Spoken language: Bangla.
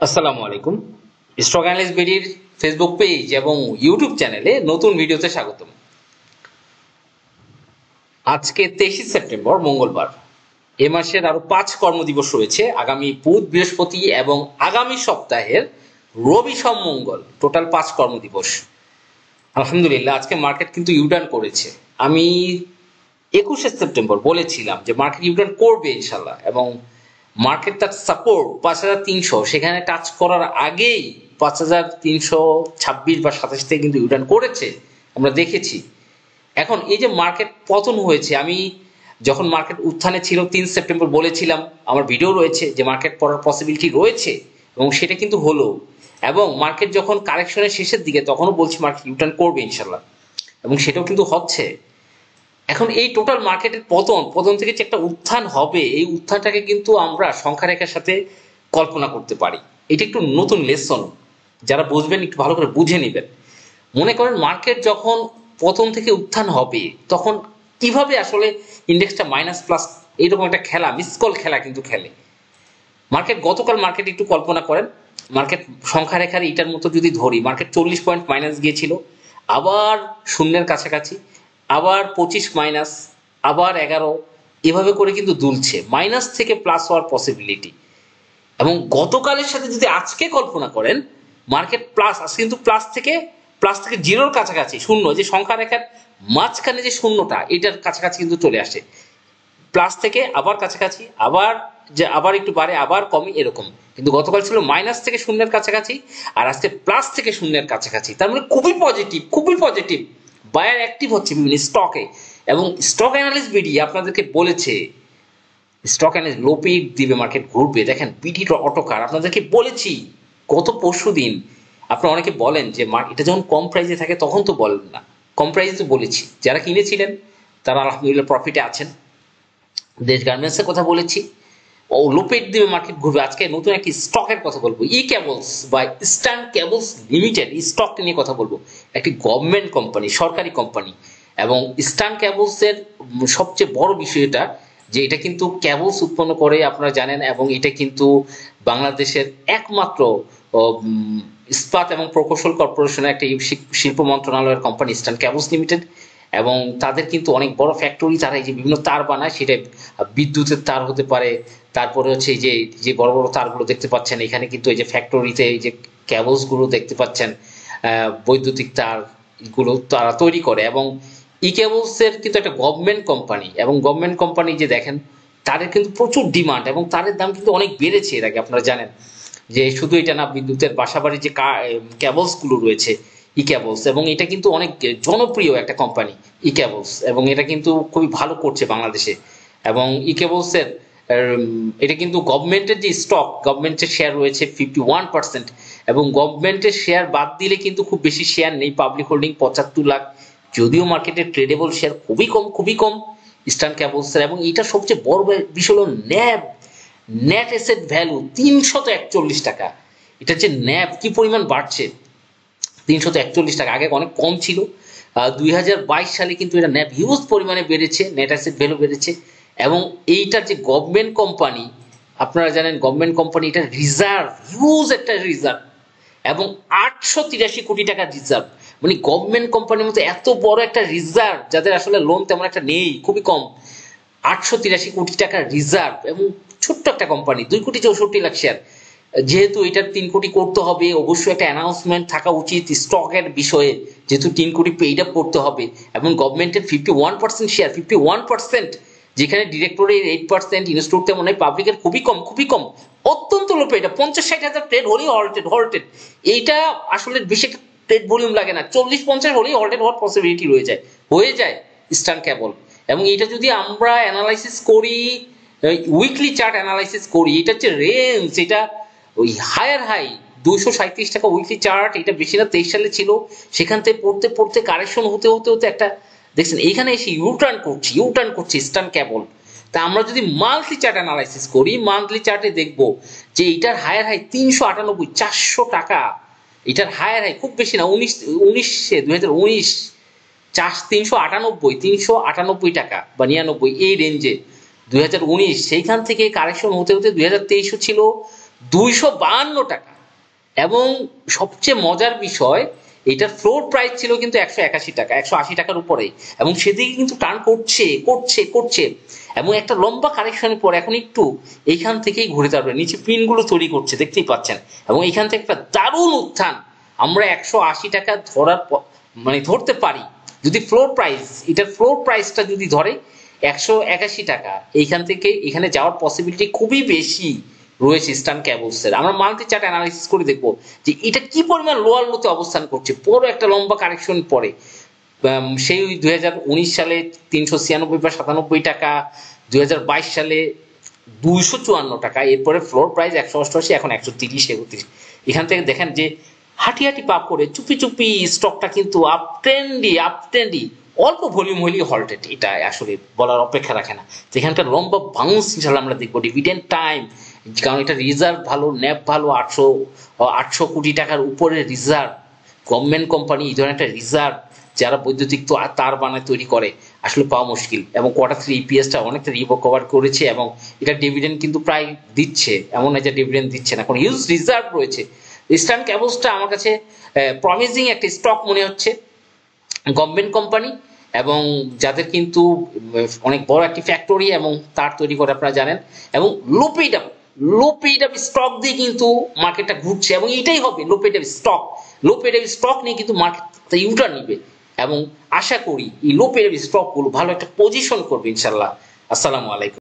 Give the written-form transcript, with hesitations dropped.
আসসালামু আলাইকুম। স্টক অ্যানালিস্ট বিডির ফেসবুক পেজ এবং ইউটিউব চ্যানেলে নতুন ভিডিওতে স্বাগতম। আজকে 23 সেপ্টেম্বর মঙ্গলবার। এ মাসের আরো 5 কর্মদিবস রয়েছে, আগামী বুধ, বৃহস্পতি এবং আগামী সপ্তাহের রবি, সোম, মঙ্গল, টোটাল 5 কর্মদিবস। আলহামদুলিল্লাহ আজকে মার্কেট কিন্তু ইউটার্ন করেছে। আমি 21 সেপ্টেম্বর বলেছিলাম যে মার্কেট ইউটার্ন করবে ইনশাল্লাহ, এবং মার্কেট তার সাপোর্ট 5300 সেখানে টাচ করার আগেই 5326 বা 27 থেকে কিন্তু ইউটার্ন করেছে, আমরা দেখেছি। এখন এই যে মার্কেট পতন হয়েছে, আমি যখন মার্কেট উত্থানে ছিল 3 সেপ্টেম্বর বলেছিলাম, আমার ভিডিও রয়েছে যে মার্কেট পড়ার পসিবিলিটি রয়েছে, এবং সেটা কিন্তু হলো। এবং মার্কেট যখন কারেকশনের শেষের দিকে তখনও বলছি মার্কেট ইউটার্ন করবে ইনশাল্লাহ, এবং সেটাও কিন্তু হচ্ছে। এখন এই টোটাল মার্কেটের পতন থেকে যে একটা উত্থান হবে, এই উত্থানটাকে কিন্তু আমরা সংখ্যারেখার সাথে কল্পনা করতে পারি। এটা একটু নতুন লেসন, যারা বুঝবেন একটু ভালো করে বুঝে নেবেন। মনে করেন মার্কেট যখন পতন থেকে উত্থান হবে তখন কিভাবে আসলে ইন্ডেক্সটা মাইনাস প্লাস এইরকম একটা খেলা, মিসকল খেলা কিন্তু খেলে মার্কেট। গতকাল মার্কেট একটু কল্পনা করেন, মার্কেট সংখ্যারেখার এটার মতো যদি ধরি, মার্কেট 40 পয়েন্ট মাইনাস গিয়েছিল, আবার শূন্যের কাছাকাছি, আবার 25 মাইনাস, আবার 11, এভাবে করে কিন্তু দুলছে মাইনাস থেকে প্লাস হওয়ার পসিবিলিটি। এবং গতকালের সাথে যদি আজকে কল্পনা করেন, মার্কেট প্লাস আজকে কিন্তু প্লাস থেকে জিরোর কাছাকাছি, শূন্য যে সংখ্যা রেখার মাঝখানে যে শূন্যটা, এটার কাছাকাছি কিন্তু চলে আসে। প্লাস থেকে আবার কাছাকাছি, আবার একটু বাড়ে, আবার কমে, এরকম। কিন্তু গতকাল ছিল মাইনাস থেকে শূন্যের কাছাকাছি, আর আজকে প্লাস থেকে শূন্যের কাছাকাছি। তার মানে খুবই পজিটিভ, খুবই পজিটিভ। বায়ার অ্যাক্টিভ হচ্ছে বিভিন্ন স্টকে, এবং স্টক অ্যানালিস্ট বিডি আপনাদেরকে বলেছে স্টক অ্যানালিস্ট লো পিক দিবে, মার্কেট ঘুরবে। দেখেন বিডি অটোকার আপনাদেরকে বলেছি গত পরশু দিন। আপনারা অনেকে বলেন যে এটা যখন কম প্রাইসে থাকে তখন তো বলেন না, কম প্রাইসে তো বলেছি। যারা কিনেছিলেন তারা আলহামদুলিল্লাহ প্রফিটে আছেন। দেশ গার্মেন্টসের কথা বলেছি, ও লোপেট দিবে, মার্কেট ঘুরবে। আজকে নতুন একটি স্টকের কথা বলবো, ই কেবলস বা ইস্টার্ন কেবলস লিমিটেড, এই স্টকটা নিয়ে কথা বলবো। একটি গভর্নমেন্ট কোম্পানি, সরকারি কোম্পানি। এবং ইস্টার্ন কেবলসের সবচেয়ে বড় বিষয়টা যে এটা কিন্তু কেবলস উৎপন্ন করে, আপনারা জানেন। এবং এটা কিন্তু বাংলাদেশের একমাত্র ইস্পাত এবং প্রকৌশল কর্পোরেশনের একটা শিল্প মন্ত্রণালয়ের কোম্পানি ইস্টার্ন কেবলস লিমিটেড। এবং তাদের কিন্তু অনেক বড় ফ্যাক্টরি, তারা এই যে বিভিন্ন তার বানায়, সেটা বিদ্যুতের তার হতে পারে। তারপরে হচ্ছে এই যে যে বড় বড় তারগুলো দেখতে পাচ্ছেন এখানে, কিন্তু এই যে ফ্যাক্টরিতে এই যে কেবলস গুলো দেখতে পাচ্ছেন, বৈদ্যুতিক তার গুলো তারা তৈরি করে। এবং ই কেবলস এর কিন্তু একটা গভর্নমেন্ট কোম্পানি, এবং গভর্নমেন্ট কোম্পানি যে দেখেন তাদের কিন্তু প্রচুর ডিমান্ড, এবং তাদের দাম কিন্তু অনেক বেড়েছে এর আগে, আপনারা জানেন। যে শুধু এটা না, বিদ্যুতের বাসাবাড়ির যে কেবলস গুলো রয়েছে ই কেবলস, এবং এটা কিন্তু অনেক জনপ্রিয় একটা কোম্পানি ই কেবলস, এবং এটা কিন্তু খুবই ভালো করছে বাংলাদেশে। এবং ই কেবলস এর এটা কিন্তু গভর্নমেন্টের যে স্টক, গভর্নমেন্টের শেয়ার রয়েছে 51%, এবং গভর্নমেন্টের শেয়ার বাদ দিলে কিন্তু খুব বেশি শেয়ার নেই, পাবলিক হোল্ডিং 75 লাখ। যদিও মার্কেটে ট্রেডেবল শেয়ার খুবই কম, খুবই কম ইস্টার্ন কেবলস এর। এবং এটা সবচেয়ে বড় বিষয় হলো ন্যাব, নেট অ্যাসেট ভ্যালু 341 টাকা। এটা যে ন্যাব কি পরিমাণ বাড়ছে, 341 টাকা, আগে অনেক কম ছিল। 2022 সালে কিন্তু এটা ন্যাব হিউজ পরিমাণে বেড়েছে, নেট অ্যাসেট ভ্যালু বেড়েছে। এবং এইটার যে গভর্নমেন্ট কোম্পানি, আপনারা জানেন গভর্নমেন্ট কোম্পানি, এটা রিজার্ভ, হিউজ একটা রিজার্ভ, এবং 883 কোটি টাকা রিজার্ভ। মানে গভর্নমেন্ট কোম্পানির মতো এত বড় একটা রিজার্ভ, যাদের আসলে লোন তেমন একটা নেই, খুবই কম, 883 কোটি টাকার রিজার্ভ, এবং ছোট্ট একটা কোম্পানি, 2,64,00,000 শেয়ার। যেহেতু এটার 3 কোটি করতে হবে, অবশ্যই একটা অ্যানাউন্সমেন্ট থাকা উচিত স্টকের বিষয়ে, যেহেতু 3 কোটি পেইড আপ করতে হবে। এবং গভর্নমেন্টের 51% শেয়ার, 51%, যেখানে ডিরেক্টরের 8%, ইনস্টিটিউট তেমন নয়, পাবলিকের খুবই কম, খুবই কম, অত্যন্ত লোপে। এটা 50-60 হাজার ট্রেড হলেই হল্টেড। এইটা আসলে বেশি একটা ট্রেড ভলিউম লাগে না, 40-50 হলেই হল্টেড হওয়ার পসিবিলিটি হয়ে যায় ইস্টার্ন কেবল। এবং এটা যদি আমরা অ্যানালাইসিস করি, উইকলি চার্ট অ্যানালাইসিস করি, এটা হচ্ছে রেঞ্জ, এটা ওই হায়ার হাই 237 টাকা উইকলি চার্ট, এটা বেশি না 23 সালে ছিল। সেখান থেকে পড়তে পড়তে কারেকশন হতে একটা দেখছেন এইখানে এসে ইউটার্ন করছে ইস্টার্ন কেবল। তা আমরা যদি মান্থলি চার্ট অ্যানালাইসিস করি, মান্থলি চার্টে দেখবো যে এটার হায়ার হাই 398, 400 টাকা। এটার হায়ার হাই খুব বেশি না, 2019 398 টাকা বা 99, এই রেঞ্জে 2019। সেইখান থেকে কারেকশন হতে 2023 ছিল 252 টাকা। এবং সবচেয়ে মজার বিষয়, এটার ফ্লোর প্রাইস ছিল কিন্তু 181 টাকা, 180 টাকার উপরেই, এবং সেদিকে কিন্তু টার্ন করছে করছে করছে, এবং একটা লম্বা কারেকশনের পর এখন একটু এইখান থেকেই ঘুরে দাঁড়াবে, নিচে পিনগুলো তৈরি করছে দেখতেই পাচ্ছেন, এবং এইখান থেকে একটা দারুণ উত্থান। আমরা 180 টাকা ধরার মানে ধরতে পারি যদি ফ্লোর প্রাইস, এটার ফ্লোর প্রাইসটা যদি ধরে 181 টাকা, এইখান থেকে এখানে যাওয়ার পসিবিলিটি খুবই বেশি রয়েছে ইস্টার্ন ক্যাবলসের। আমরা মাল্টি চার্ট অ্যানালাইসিস করে দেখবো যে এটা কি পরিমাণ লোয়ার লোতে অবস্থান করছে বড় একটা লম্বা কারেকশন পরে। সেই 2019 সালে 396 বা 97 টাকা, 2022 সালে 254 টাকা, এরপরে ফ্লোর প্রাইস 188, এখন 130, 31। এখান থেকে দেখেন যে হাঁটি হাঁটি পাপ করে চুপি চুপি স্টকটা কিন্তু আপ ট্রেন্ডি, অল্প ভলিউম হলেই হল্টেড, এটা আসলে বলার অপেক্ষা রাখে না। এখানকার লম্বা বাউন্স ইনশাল্লাহ আমরা দেখবো। ডিভিডেন্ড টাইম, কারণ এটা রিজার্ভ ভালো, ন্যাপ ভালো, 800 কোটি টাকার উপরে রিজার্ভ, গভর্নমেন্ট কোম্পানি এই ধরনের একটা রিজার্ভ যারা বৈদ্যুতিক তো তার বানায় তৈরি করে, আসলে পাওয়া মুশকিল। এবং Q3 ইপিএসটা অনেকটা রিকভার করেছে, এবং এটা ডিভিডেন্ড কিন্তু প্রায় দিচ্ছে, এমন না যে ডিভিডেন্ড দিচ্ছে না, কারণ হিউজ রিজার্ভ রয়েছে। ইস্টার্ন ক্যাবলসটা আমার কাছে প্রমিজিং একটা স্টক মনে হচ্ছে, গভর্নমেন্ট কোম্পানি, এবং যাদের কিন্তু অনেক বড় একটি ফ্যাক্টরি এবং তার তৈরি করে আপনারা জানেন, এবং লো পেইড আপ স্টক দিয়ে কিন্তু মার্কেটটা ঘুরছে, এবং এটাই হবে লো পেইড আপ স্টক নিয়ে কিন্তু মার্কেট ইউটার্ন নিবে, এবং আশা করি এই লো পেইড আপ স্টকগুলো ভালো একটা পজিশন করবে ইনশাল্লাহ। আসসালামু আলাইকুম।